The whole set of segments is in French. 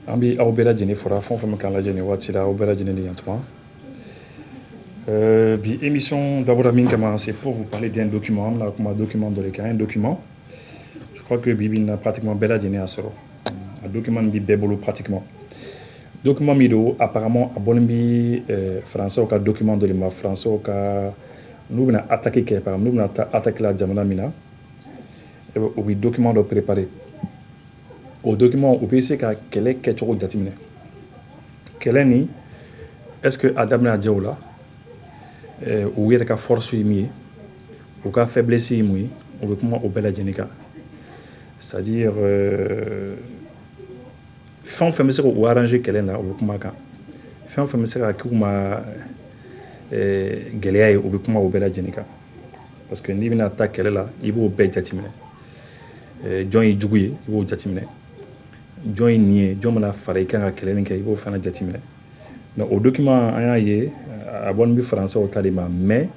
Ambi Aubela Jenny for a fond from Kalajani, what's it Aubela Jenny Antoine. Bi émission d'abord c'est pour vous parler d'un document, là, comme un document de l'écran, un document. Je crois que Bibi n'a pratiquement Bella Jenny à Soro. Un document bi Bebolo pratiquement. Document mido apparemment à Bonbi français au cas document de l'ima français au cas nous avons attaqué par exemple nous avons attaqué la Jamana Mina et au document de préparer au document au PC quel est quelque chose d'atimine quel est ni est-ce que Adam na Djaoula ou il y a ka force yimi ou ka faiblesse yimi ou comment au bella genika c'est-à-dire fin fait monsieur ou arranger quel est là ou comment ka fin fait monsieur ka kuma gelaya ou comment au bella genika parce que ni bina attaque quel est là il faut be jatimine John yi juguye il faut jatimine John yi nie John na fara kan quel est ni il faut fana jatimine donc au document a yé à bon bi français au talima mais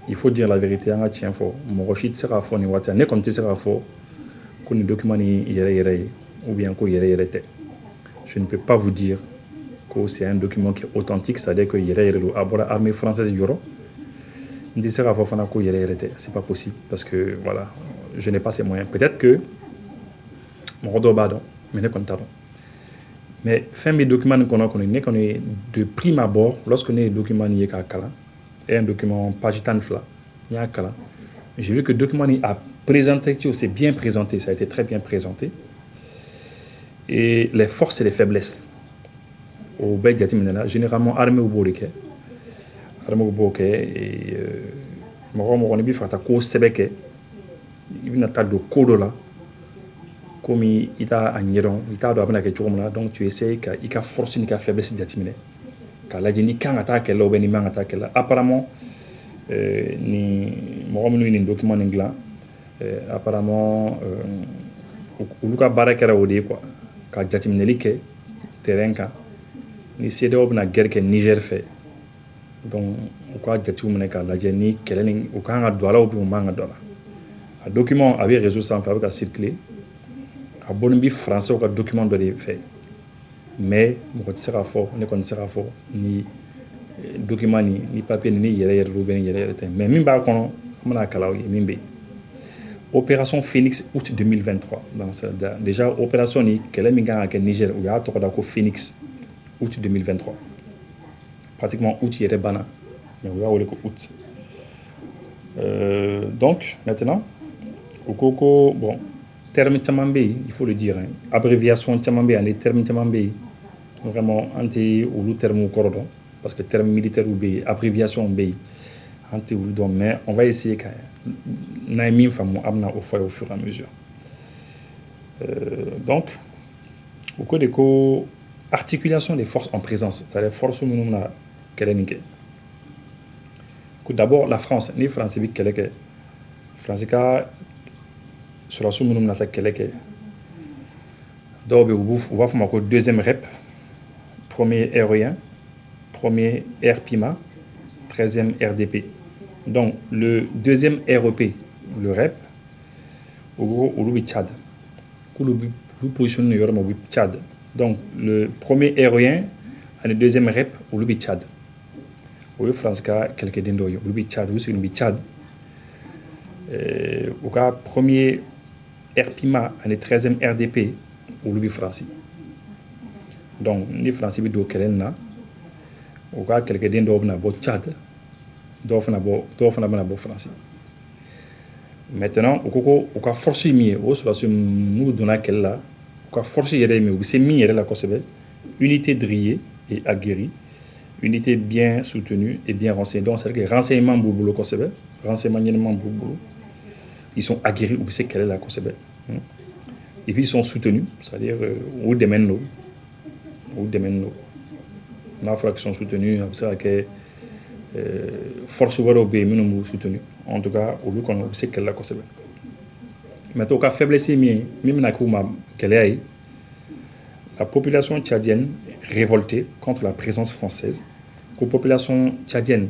il faut dire la vérité en tient fort mon rochit sera fort ni watia ne compter sera fort qu'on le document ni yere ou bien qu'on yere je ne peux pas vous dire que c'est un document qui est authentique c'est-à-dire que yere lo abora armée française yoro ndi sera fort fana ko yere c'est pas possible parce que voilà je n'ai pas ces moyens peut-être que mon rodobado mais ne compte mais fin mes documents qu'on est de prime abord lorsqu'on est document ni kala et un document page tanfla ni kala j'ai vu que le document a présenté c'est bien présenté ça a été très bien présenté et les forces et les faiblesses au bec jatimena généralement armée au bolike et mo bi fata ko sebeke ibina ta do kodo là comme il t'a agnéron, il t'a donné quelque chose donc tu essaies qu'il a force ni qu'il a faiblesse d'atiminer. Car la génie quand attaque là ou bien il attaque là apparemment ni moi comme nous une document en anglais apparemment ou Lucas Baraka a odé quoi car d'atiminer les terrain quand ni c'est de obna guerre que Niger fait donc quoi d'atiminer car la génie qu'elle est au quand a doit là ou bien manga dola. Un document avait réseau sans faire avec circuler. A bonbi français au document de les faits mais mo sera fort ne kon sera fort ni document ni papier ni yere ruben yere mais min ba kono mona kala min be opération Phoenix août 2023 dans ça déjà opération ni kele mi ga Niger ou ya to da ko Phoenix août 2023 pratiquement août yere bana mais on va wole ko août donc maintenant au coco bon terme Tamambé, il faut le dire, hein. Abréviation Tamambé, les termes Tamambé, vraiment anti ou le terme au cordon, parce que terme militaire ou B, abréviation B, anti ou le mais on va essayer quand même. Naïmi femme amna au foyer au fur et à mesure. Donc, au cours de articulation des forces en présence, c'est-à-dire force où nous avons qu'elle est d'abord la France, ni France vite qu'elle est France sur la sous-mounum na sa keleke dobe ou va faire deuxième rep premier aérien premier RPIMA 13e RDP donc le deuxième REP le rep au Tchad le position au Tchad donc le premier aérien et le deuxième rep au Tchad au France quelques dindo au Tchad ou c'est le Tchad au cas premier RPIMA et le 13e RDP au Lubi France. Donc, les Français do Kelena, au cas quelques d'un d'obna bo Tchad, d'offre na bo France. Maintenant, au cas force mieux, au soit ce nous donna qu'elle là, au cas force yere mieux, c'est mieux la Kosovo, unité drillée et aguerrie, unité bien soutenue et bien renseignée. Donc, c'est-à-dire que renseignement boulot Kosovo, renseignement boulot. Ils sont aguerris ou c'est quelle est la Kosovo. Et puis ils sont soutenus, c'est-à-dire au domaine nous. La fois qu'ils sont soutenus, c'est que force ou nous soutenus. En tout cas, au lieu qu'on sait quelle est la Kosovo. Mais au cas faiblesse même la population tchadienne révoltée contre la présence française. La population tchadienne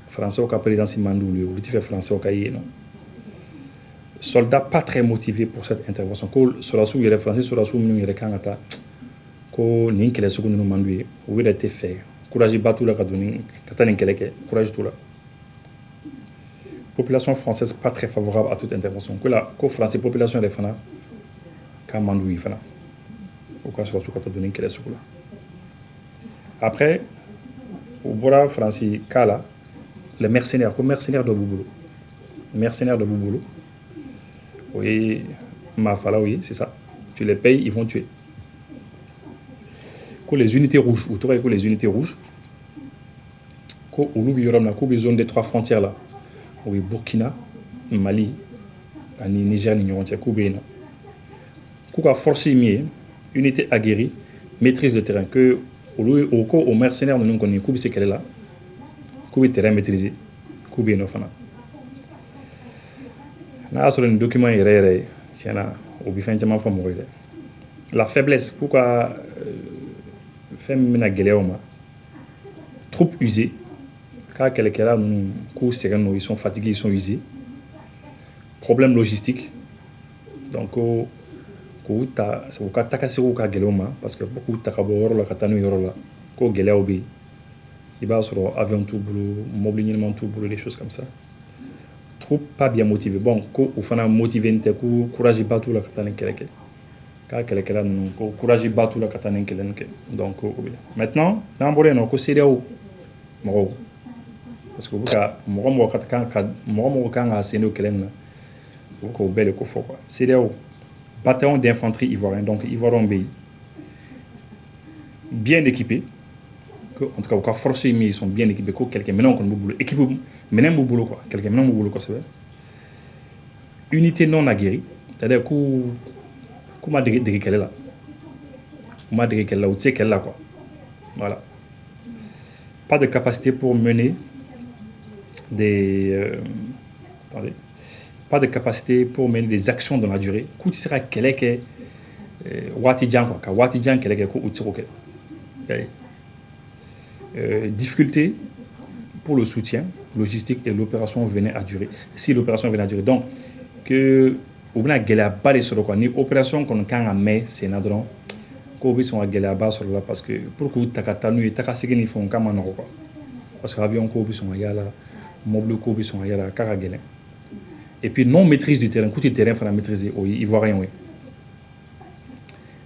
français au cas présidence Mandoulou, ou le français au cas non. Soldats pas très motivés pour cette intervention. Sur la sous, il y a les Français, sur la sous, il y a les Kanata. ko nin kɛlɛ sugu ninnu man d'u ye u yɛrɛ tɛ fɛ courage ba t'u la ka taa nin kɛlɛ kɛ courage t'u la. Population française pas très favorable à toute intervention ko français population yɛrɛ fana k'a man d'u ye fana o ka sɔrɔ su ka taa don nin kɛlɛ sugu la. Après u bɔra faransi cas la les mercenaires ko mercenaires dɔ b'u bolo mercenaires dɔ b'u bolo o ye maafalaw ye c'est ça tu les payes ils vont tuer. Ko les unités rouges u tɔgɔ ye ko les unités rouges ko olu bɛ yɔrɔ min na k'u bɛ zone des 3 frontières la o ye Burkina Mali ani Niger ni ɲɔgɔn cɛ k'u bɛ yen nɔ k'u ka force ye min ye unité aguerrie maîtrise de terrain que olu o ko o mercenaires ninnu kɔni k'u bɛ se kɛlɛ la k'u bɛ terrain maîtriser k'u bɛ yen nɔ fana n'a y'a sɔrɔ nin document yɛrɛ yɛrɛ ye tiɲɛna o bɛ fɛn caman fɔ mɔgɔ ye dɛ. La faiblesse k'u ka fɛn min bɛna gɛlɛya u ma troupes usées k'a kɛlɛkɛla ninnu k'u sɛgɛn n'o ils sont fatigués ils sont usés problème logistique donc k'u ta u ka tagasegiw ka gɛlɛya u ma parce que k'u ta ka bɔ yɔrɔ la ka taa n'u yɔrɔ la ko gɛlɛyaw bɛ yen i b'a sɔrɔ avion t'u bolo mobili ɲɛnama t'u bolo des choses comme ça troupes pas bien motivées bon ko u fana motivé tɛ ko courage ba t'u la ka taa nin kɛlɛ kɛ k'a kɛlɛkɛla ninnu ko courage ba t'u la ka taa nin kɛlɛ nin kɛ donc o bɛ maintenant n'an bɔra yen nɔ ko CEDEAO mɔgɔw parce que u bɛ ka mɔgɔ kan ka sen don kɛlɛ nin na u bɛ k'o bɛɛ de ko fɔ quoi. CEDEAO bataillon d'infanterie ivoirien donc ivoiriens bɛ yen bien équipés que en tout cas u ka force ye min ils sont bien équipés ko kɛlɛkɛminɛnw kɔni b'u bolo équipe minɛn b'u bolo quoi kɛlɛkɛminɛnw b'u bolo kosɛbɛ unité non aguerrie c'est-à-dire k'u ma dege kɛlɛ la u ma dege kɛlɛ la u tɛ se kɛlɛ la quoi voilà pas de capacité pour mener pas de capacité pour mener des actions dans la durée k'u tɛ se ka kɛlɛ kɛ waati jan quoi ka waati jan kɛlɛ kɛ ko u tɛ se k'o kɛ difficulté pour le soutien logistique et l'opération venait à durer si l'opération venait à durer donc que u bɛna gɛlɛyaba de sɔrɔ quoi ni opération kɔni kan ka mɛn sen na dɔrɔn k'o bɛ sɔn ka gɛlɛyaba sɔrɔ la parce que pour k'u ta ka taa n'u ye tagasegin ni fɛnw k'a ma nɔgɔ quoi parce que avion ko bɛ sɔn ka yala mobile ko bɛ sɔn ka yala k'a ka gɛlɛn et puis non maîtrise du terrain k'u tɛ terrain fana maîtriser o ye ivoirien ye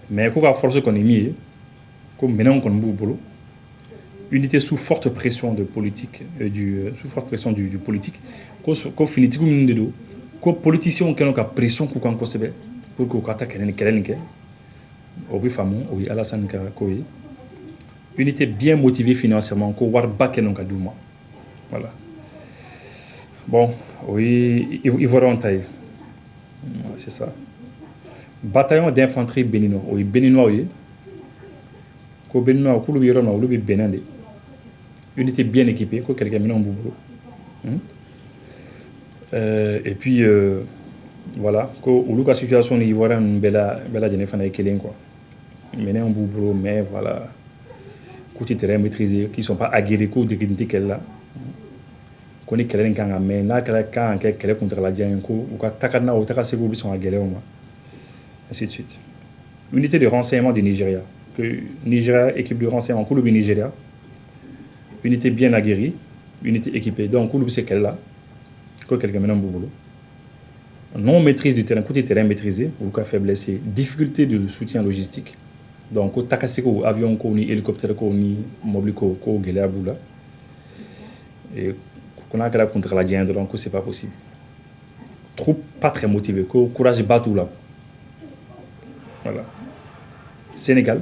mais k'u ka force kɔni min ye ko minɛnw kɔni b'u bolo unité sous forte pression de politique sous forte pression du politique ko finitigiw minnu de don ko politiciens kɛlen ka pression k'u kan kosɛbɛ pour que u ka taa kɛlɛ nin kɛ o bɛ faamu o ye Alassane ka ko ye unité bien motivée financièrement ko wariba kɛlen ka d'u ma voilà bon o ye ivoirien ta ye c'est ça bataillon d'infanterie béninois o ye béninois ye ko béninois k'olu bɛ yɔrɔ min na olu bɛ Bénin de unité bien équipée ko kɛlɛkɛminɛnw b'u bolo et puis voilà ko olu ka situation ni ivoirien ninnu bɛɛ lajɛlen fana ye kelen quoi minɛnw b'u bolo mais voilà k'u tɛ terrain maîtriser qui sont pas aguerris k'u degelen tɛ kɛlɛ la ko ni kɛlɛ nin kan ka mɛn n'a kɛra kan ka kɛ kɛlɛ kuntagalajan ye ko u ka taga o tagasegiw bɛ sɔn ka gɛlɛya u ma ainsi de suite unité de renseignement du Nigeria que Nigeria équipe de renseignement k'olu bɛ Nigeria unité bien aguerrie unité équipée donc k'olu bɛ se kɛlɛ la ko kɛlɛkɛminɛnw b'u bolo non maîtrise du terrain k'u tɛ terrain maîtriser olu ka faiblesse ye difficulté de soutien logistique donc ko tagasegiw avion ko ni hélicoptère ko ni mobile ko gɛlɛya b'u la et ko n'a kɛra kuntagalajan dɔrɔn ko c'est pas possible troupe pas très motivé ko courage ba t'u la voilà Sénégal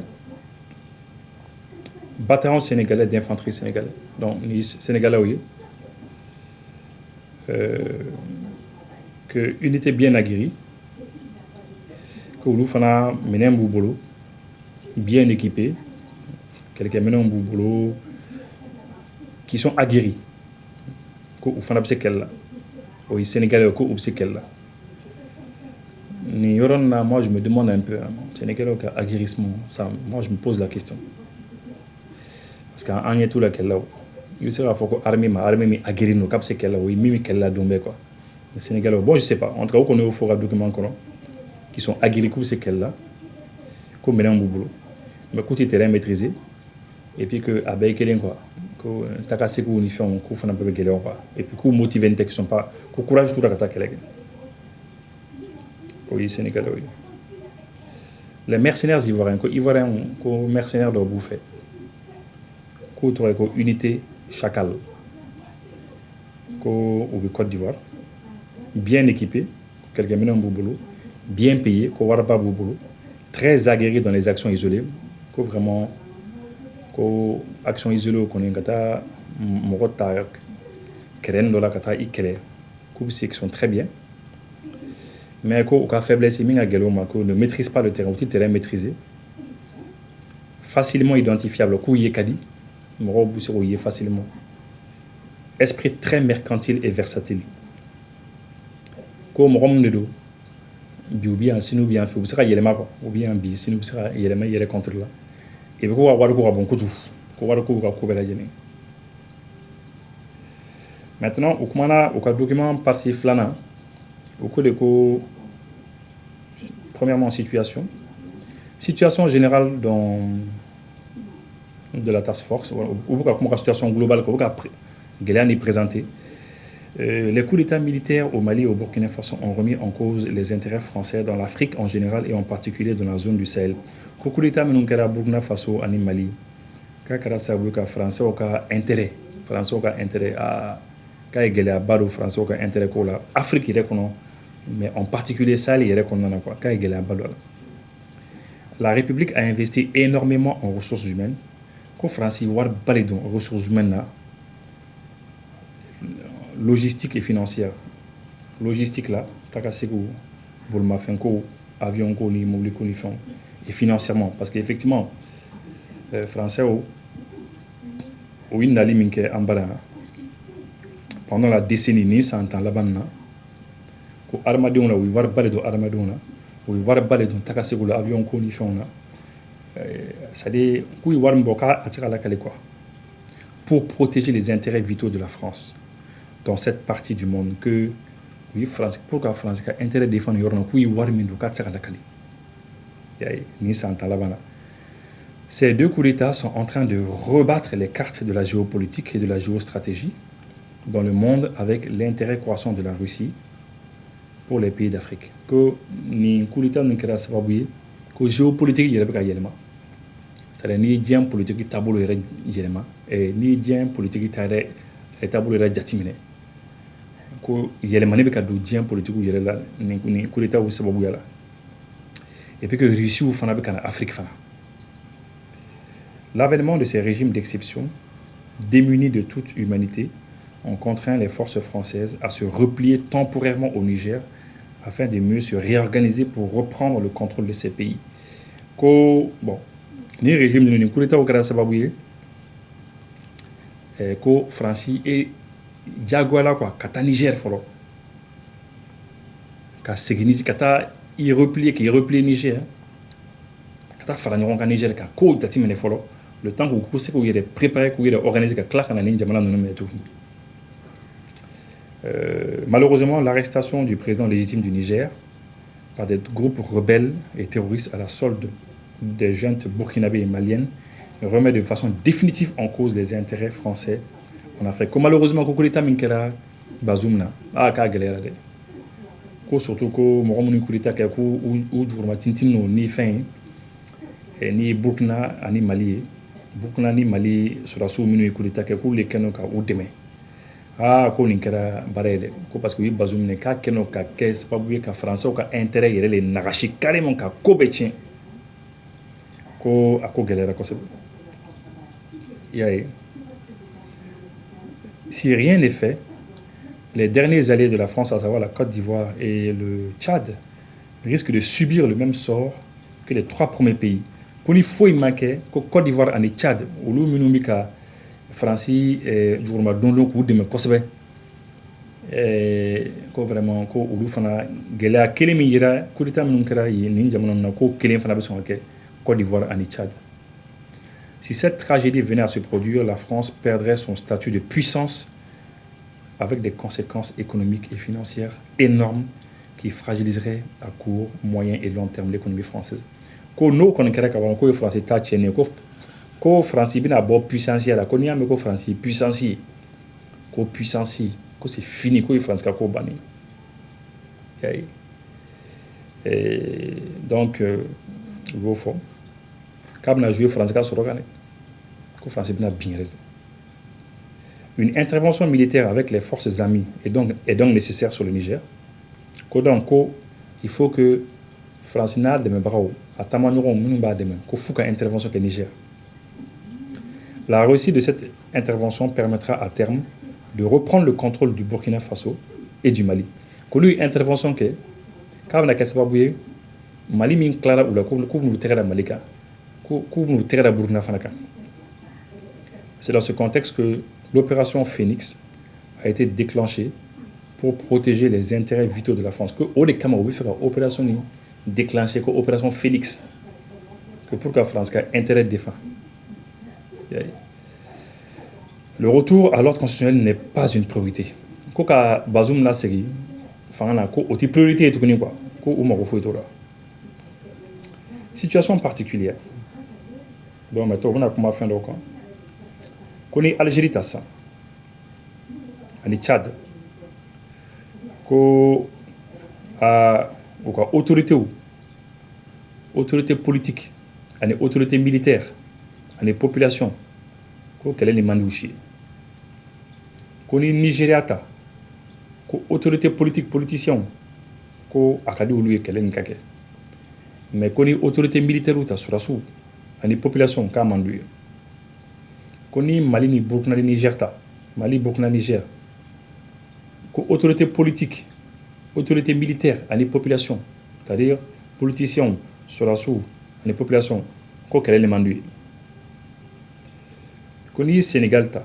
bataillon sénégalais d'infanterie sénégalais donc ni sénégalais o ye que unité bien aguerrie que olu fana minɛn b'u bolo bien équipés kɛlɛkɛminɛnw b'u bolo qui sont aguerris ko u fana bɛ se kɛlɛ la o ye sénégalais ko u bɛ se kɛlɛ la nin yɔrɔ nin na moi je me demande un peu sénégalais ka aguerrissement ça moi je me pose la question parce que an ɲɛ t'u la kɛlɛ la i bɛ se k'a fɔ ko armée min aguerri no k'a bɛ se kɛlɛ la o ye min bɛ kɛlɛ la don bɛɛ quoi mais sénégalais bon je sais pas en tout cas o kɔni y'o fɔ ka document kɔnɔ qui sont aguerris k'u bɛ se kɛlɛ la ko minɛnw b'u bolo mais côté terrain maîtrisé et puis que avec quelqu'un quoi que takase ko ni fɛnw ko fana bɛɛ bɛ gɛlɛya quoi et puis k'u motivé tɛ qui sont pas ko courage t'u la ka taa kɛlɛ kɛ o ye Sénégalais ye les mercenaires ivoiriens ko mercenaires dɔ b'u fɛ k'o tɔgɔ ye ko unité chacal ko u bɛ Côte d'Ivoire bien équipé quelqu'un minɛnw b'u bolo bien payé ko wariba b'u bolo très aguerri dans les actions isolées ko vraiment ko action isolée kɔni ka taa mɔgɔ ta kɛrɛnin dɔ la ka taa i kɛlɛ k'u bɛ se qui sont très bien mais ko u ka faiblesse min ka gɛlɛn u ma ko ne maîtrise pas le terrain u tɛ terrain maîtriser facilement identifiable k'u ye ka di mɔgɔw bɛ se k'u ye facilement esprit très mercantile et versatile ko mɔgɔ min de don bi u bɛ yan sini u bɛ yan fɛ u bɛ se ka yɛlɛma quoi u bɛ yan bi sini u bɛ se ka yɛlɛma i yɛrɛ contre la et puis ko ka wariko ka bon kojugu ko wariko bɛ ka ko bɛɛ lajɛlen maintenant u kumana u ka document partie filanan u ko de ko premièrement situation générale de la task force u bɛ ka kuma ka situation globale ko u bɛ ka gɛlɛya ni présenter les coups d'état militaires au Mali et au Burkina Faso ont remis en cause les intérêts français dans l'Afrique en général et en particulier dans la zone du Sahel. Ko coup d'état minnu kɛra Burkina Faso ani Mali k'a kɛra sababu ka français ka intérêt k'a ye gɛlɛyaba don français ka intérêt ko la Afrique yɛrɛ kɔnɔ mais en particulier Sahel yɛrɛ kɔnɔna na quoi k'a ye gɛlɛyaba don a la. La République a investi énormément en ressources humaines ko France wariba de don ressources humaines na logistique et financière logistique là takase ko bolimafɛn ko avion ko ni mobili ko ni fɛnw et financièrement parce qu'effectivement français o ye nali min kɛ an bara pendant la décennie ni san tan laban na ko adamadenw la u ye wariba de don adamadenw na u ye wariba de don takasego la avion ko ni fɛnw na c'est à dire k'u ye wari min bɔ k'a tɛ se ka lakale quoi pour protéger les intérêts vitaux de la France dans cette partie du monde que oui France pour que France ka intérêt défendre yɔrɔ na k'u ye wari min don k'a tɛ se ka lakale ni san tan laban na. Ces deux coups d'État sont en train de rebattre les cartes de la géopolitique et de la géostratégie dans le monde avec l'intérêt croissant de la Russie pour les pays d'Afrique. Que ni coup d'État ne kɛra sababu ye ko géopolitique yɛrɛ bɛ ka yɛlɛma c'est-à-dire ni diɲɛ politique taabolo yɛrɛ yɛlɛma ni diɲɛ politique ta yɛrɛ taabolo yɛrɛ jateminɛ ko yɛlɛmani bɛ ka don diɲɛ politique yɛrɛ la ni coup d'État sababuya la et puis que Russie fana bɛ ka na Afrique fana. L'avènement de ces régimes d'exception, démunis de toute humanité, ont contraint les forces françaises à se replier temporairement au Niger afin de mieux se réorganiser pour reprendre le contrôle de ces pays. Ko bon, ni régime de coup d'État au Canada sababu ko France et jagoala quoi, kata Niger folo, ka segini kata i replier Niger, kata fara ɲɔgɔn kan Niger ka ko jateminɛ fɔlɔ. Le temps que vous pouvez préparer, que vous organiser que claque en ligne, malheureusement, l'arrestation du président légitime du Niger par des groupes rebelles et terroristes à la solde des juntes burkinabés et maliennes remet de façon définitive en cause les intérêts français en Afrique. Comme malheureusement, quand l'État minkera Bazoumna, ka galera de. Ko surtout ko moromuni kulita ka ko ou durma tintino ni fin ni Burkina ani Mali. Burkina ni Mali sɔrɔdasiw minnu ye coup d'état kɛ k'u le kɛnɛ ka u dɛmɛ ko nin kɛra baara ye dɛ ko parce que u ye Bazoum minɛ k'a kɛnɛ ka kɛ sababu ye ka Français ka intérêt yɛrɛ le nagasi carrément ka ko bɛɛ tiɲɛ ko a ko gɛlɛyara kosɛbɛ i y'a ye si rien n'est fait les derniers alliés de la France à savoir la Côte d'Ivoire et le Tchad risquent de subir le même sort que les trois premiers pays. Ko ni foyi ma kɛ ko Côte d'Ivoire ani Tchad olu minnu bɛ ka Faransi juguma dondon k'u dɛmɛ kosɛbɛ ko vraiment ko olu fana gɛlɛya kelen min yera coup d'état minnu kɛra yen nin jamana na ko kelen fana bɛ sɔn ka kɛ Côte d'Ivoire ani Tchad. Si cette tragédie venait à se produire, la France perdrait son statut de puissance avec des conséquences économiques et financières énormes qui fragiliseraient à court, moyen et long terme l'économie française. ko n'o kɔni kɛra ka ban ko ye faransi ta tiɲɛni ye ko faransi bɛna bɔ puissance la ko n'i y'a mɛn ko faransi puissance ko puissance ko c'est fini ko ye faransi ka ko bannen ye donc u b'o fɔ k'a bɛna jouer faransi ka sɔrɔ kan dɛ ko faransi bɛna bin yɛrɛ de. Une intervention militaire avec les forces amies est donc nécessaire sur le Niger. Il faut que France n'a de à Tamanuron, qu'il faut qu'une intervention au Niger. La réussite de cette intervention permettra à terme de reprendre le contrôle du Burkina Faso et du Mali. Qu'il y ait une intervention que, quand on a fait Mali min clara ou la nous terre Malika, nous terre Burkina Faso. C'est dans ce contexte que l'opération Phoenix a été déclenchée pour protéger les intérêts vitaux de la France. Que au cas où faire l'opération déclenchée, que l'opération Phoenix, que pour que la France ait intérêt de défendre. Le retour à l'ordre constitutionnel n'est pas une priorité. Quand Bazoum l'a série, c'est une priorité tout quoi. Situation particulière. Donc maintenant on a comment faire donc. Qu'on est Algérie t'as ça. On est Tchad. Ko autorité politique, une autorité militaire, une population, quelle est les mandouchi. Qu'on est Nigeria ta, autorité politique, politicien, ko akadi ou lui quelle est n'kake. Mais qu'on est autorité militaire ou ta sur la sous, une population ka mandouille. Qu'on est Mali ni Burkina ni Niger ta, Mali Burkina Niger. Autorité politique, autorité militaire, à les populations, c'est-à-dire politiciens sur la sous, à les populations, quel est le mandat. Qu'on y Sénégal ta,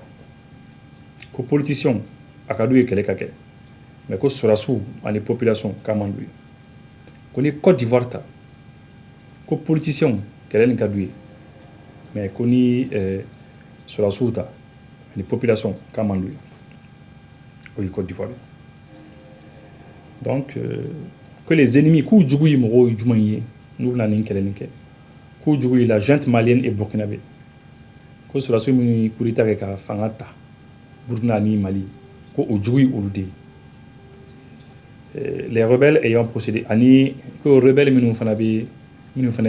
que politiciens, à kadoué quel est kake, mais que sur la sous, à les populations, quel mandat. Qu'on y Côte d'Ivoire ta, que politiciens, quel est le kadoué, mais qu'on y sur la sous ta, à les populations, quel mandat. Oui, Côte d'Ivoire. Donc, que les ennemis, nous la junte malienne et burkinabé. Que cela soit une kurita avec Fangata, Burkina ni Mali, les rebelles ayant procédé, que les rebelles nous font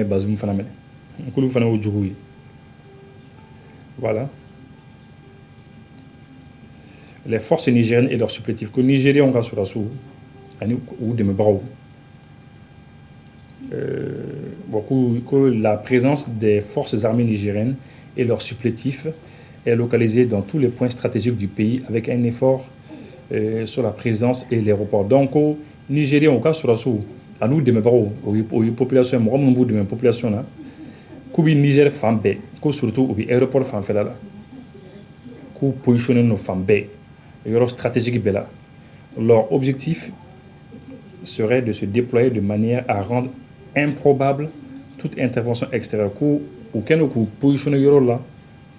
Bazoum Fanamé, que nous faisons au voilà. Les forces nigériennes et leurs supplétifs. Que Nigériens ont sur la sous, ou de Mebrao. Que la présence des forces armées nigériennes et leurs supplétifs est localisée dans tous les points stratégiques du pays avec un effort sur la présence et l'aéroport. Donc, aux Nigériens ont sur la sous, à nous de Mebrao, aux populations, aux de mes populations là, que Niger femmes, que surtout au aéroport femmes là, que positionner nos femmes. Stratégique Bella. Leur objectif serait de se déployer de manière à rendre improbable toute intervention extérieure. Aucun coup positionner là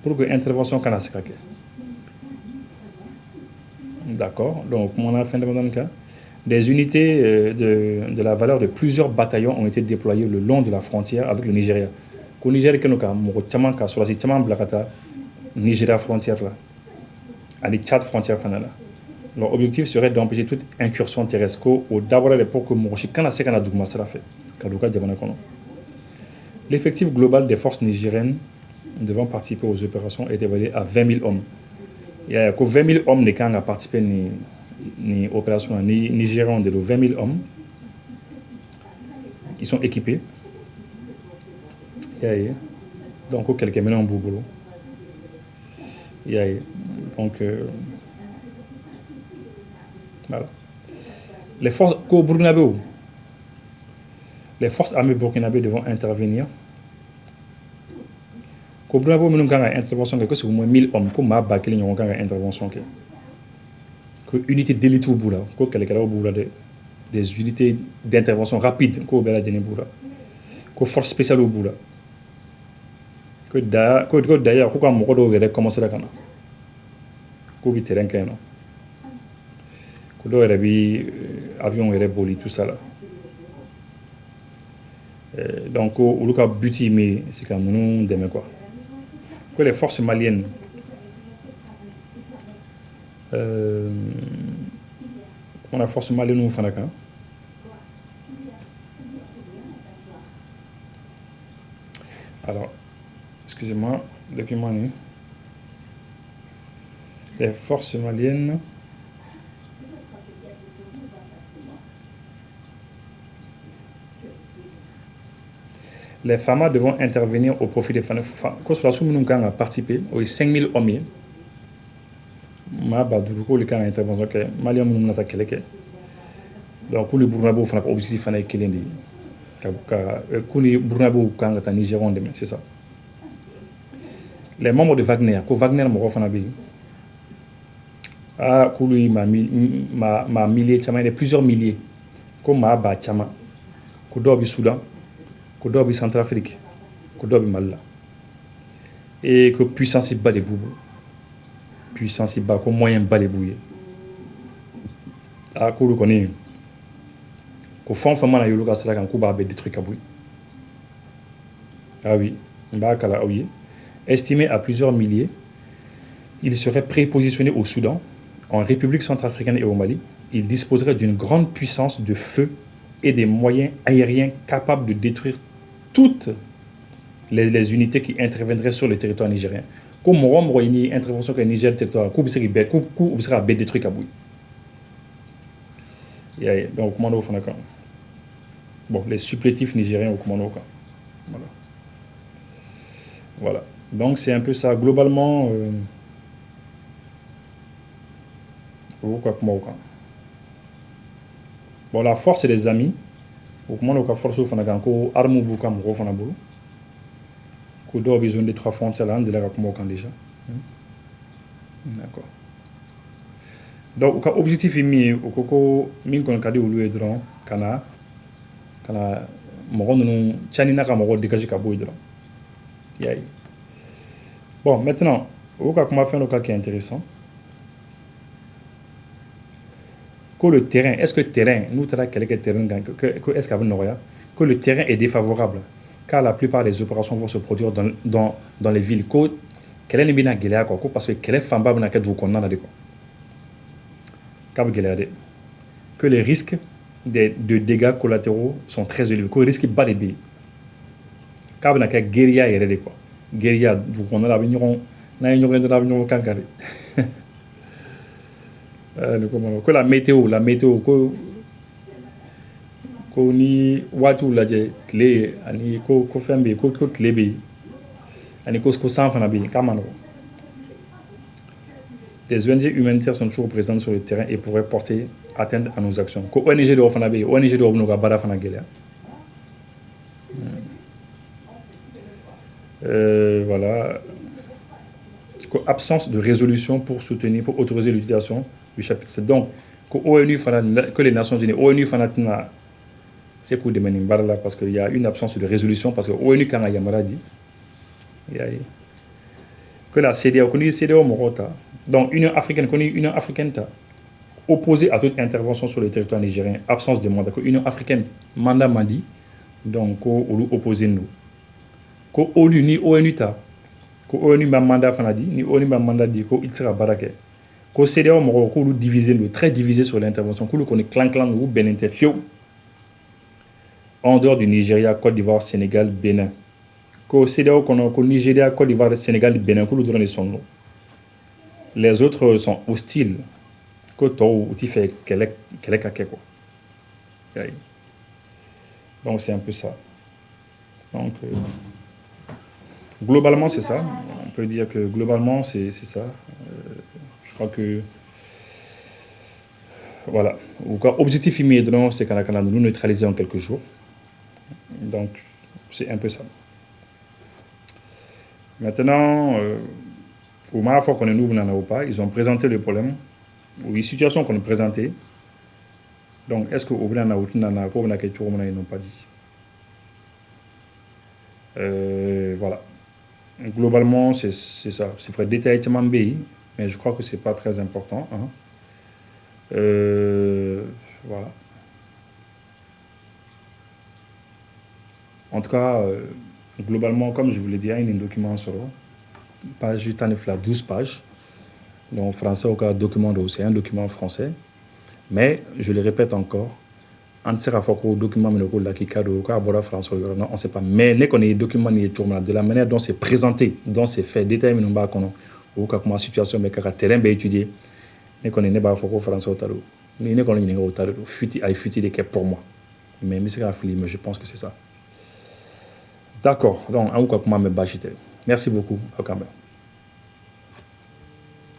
pour que l'intervention can se craquer. D'accord. Donc, on a fait de cas. Des unités de la valeur de plusieurs bataillons ont été déployées le long de la frontière avec le Nigeria. Au Nigeria, sur la Nigeria frontière là. À les Tchad frontières fanala. Leur objectif serait d'empêcher toute incursion terrestre au d'abord l'époque Morochi quand la séquence du Masra fait. L'effectif global des forces nigériennes devant participer aux opérations est évalué à 20 000 hommes. Il y a 20 000 hommes qui ont participé ni opération ni nigériens de 20 000 hommes. Ils sont équipés. Donc quelques millions de boulot. Donc, voilà. Les forces armées burkinabées devront intervenir. Au Burkina nous avons une intervention que c'est au moins 1000 hommes. Comme ma bac, nous avons une intervention que unité d'élite au bout là, des unités d'intervention rapide, que force spéciale au bout là. Que d'ailleurs, quand on a commencé là, ko bi terrain kay no ko do era bi avion era boli tout ça là Donc olu ka but ye min ye c'est ka ninnu dɛmɛ quoi. Que les forces maliennes on a force malienne fana kan. Alors, excusez-moi, document. Les forces maliennes. Les FAMA devront intervenir au profit des femmes. Quand cela nous a participé, aux 5000 hommes. Ma baduruko le kan intervention que Maliens nous na kɛlɛ. Donc pour le Burkinabé fana objectif fana est kelen de ka pour le Burkinabé kan ka Nigérian demain, c'est ça. Les membres de Wagner, ko Wagner mɔgɔ fana bɛ ah kulu ma milliers caman de plusieurs milliers ko maa ba caman ko dɔw bɛ Soudan ko dɔw bɛ Centrafrique ko dɔw bɛ Mali la et que puissance ba de b'u puissance ba ko moyen ba de b'u ye ah kulu kɔni ko fɛn o fɛn mana y'olu ka sira kan k'u b'a bɛɛ détruire ka bɔ yen ah oui n b'a kala aw ye estimé à plusieurs milliers il serait prépositionné au Soudan, en République centrafricaine et au Mali. Il disposerait d'une grande puissance de feu et des moyens aériens capables de détruire toutes les unités qui interviendraient sur le territoire nigérien. Comme on a une intervention que le Niger territoire, qu'on sera détruit Kaboui. Donc, commando Fonaka. Bon, les supplétifs nigériens au commando. Voilà. Voilà. Donc, c'est un peu ça. Globalement, bon, la force et les amis. Au commando, la force, il y a une arme ou il y a besoin de 3 frontières là, déjà. D'accord. Donc, l'objectif est mis au coco, min qu'on a dit au lieu de kana moron nous tchanina ka moron dégager ka boy dron. Bon, maintenant, au cas comment faire le cas qui est intéressant. Que le terrain, est-ce que le terrain, nous t'as quel terrain est-ce que le terrain est défavorable car la plupart des opérations vont se produire dans les villes. Quel est le bien guéléa quoi parce que quel est femme na vous qu'on a quoi. Que les risques de dégâts collatéraux sont très élevés. Que les risques bas les billes. Car on a qu'à guérilla et quoi. Guérilla, vous qu'on a l'avenir, de l'avenir cancare. Que la météo, ko ni watu laje clé ani ko fembe ko clé bi ani ko sans fana bi kamano. Les ONG humanitaires sont toujours présentes sur le terrain et pourraient porter atteinte à nos actions. Ko ONG do fana bi ONG do no ga bara fana gele. Voilà. Absence de résolution pour autoriser l'utilisation du chapitre 7. Donc, que les Nations Unies, ONU fanatina, c'est pour demander là parce qu'il y a une absence de résolution parce que ONU quand il y a maladie, que la CEDEAO, donc Union africaine, opposée à toute intervention sur le territoire nigérien, absence de mandat, que Union africaine mandat mandi, donc opposé nous, que ONU ni ONU ta, que ONU m'a mandat fanadi, ni ONU m'a mandat dit que il sera baraké. Ko CEDEAO mo ko divisé très divisé sur l'intervention ko ko clan ou Benin fio en dehors du Nigeria, Côte d'Ivoire, Sénégal, Bénin. Ko CEDEAO ko Nigeria, Côte d'Ivoire, Sénégal, Bénin ko donne son nom. Les autres sont hostiles. Ko to ou ti fait quel quoi. Donc c'est un peu ça. Donc globalement c'est ça. On peut dire que globalement c'est ça. Je crois que voilà. Objectif immédiat, c'est qu'on a nous neutraliser en quelques jours. Donc, c'est un peu ça. Maintenant, au moins, fois qu'on est nous, n'en pas, ils ont présenté le problème, ou les situations qu'on a présentées. Donc, est-ce qu'au bout d'un an, ils n'ont pas dit. Voilà. Globalement, c'est ça. C'est vrai, détaillement B, mais je crois que c'est pas très important. Hein. Voilà. En tout cas, globalement, comme je vous l'ai dit, il y a un document sur page 12 pages. Donc, français, au cas document, c'est un document français. Mais, je le répète encore, on ne sait pas si le document est qui cadre français. Non, on ne sait pas. Mais, les documents de la manière dont c'est présenté, dont c'est fait, déterminé, ou comment la situation est terrain étudié, ne connaît pas français au tarot. Mais ne connaît pas au tarot. Futi pour moi. Mais je pense que c'est ça. D'accord. Donc, on va comment me bâcher. Merci beaucoup, Okamba.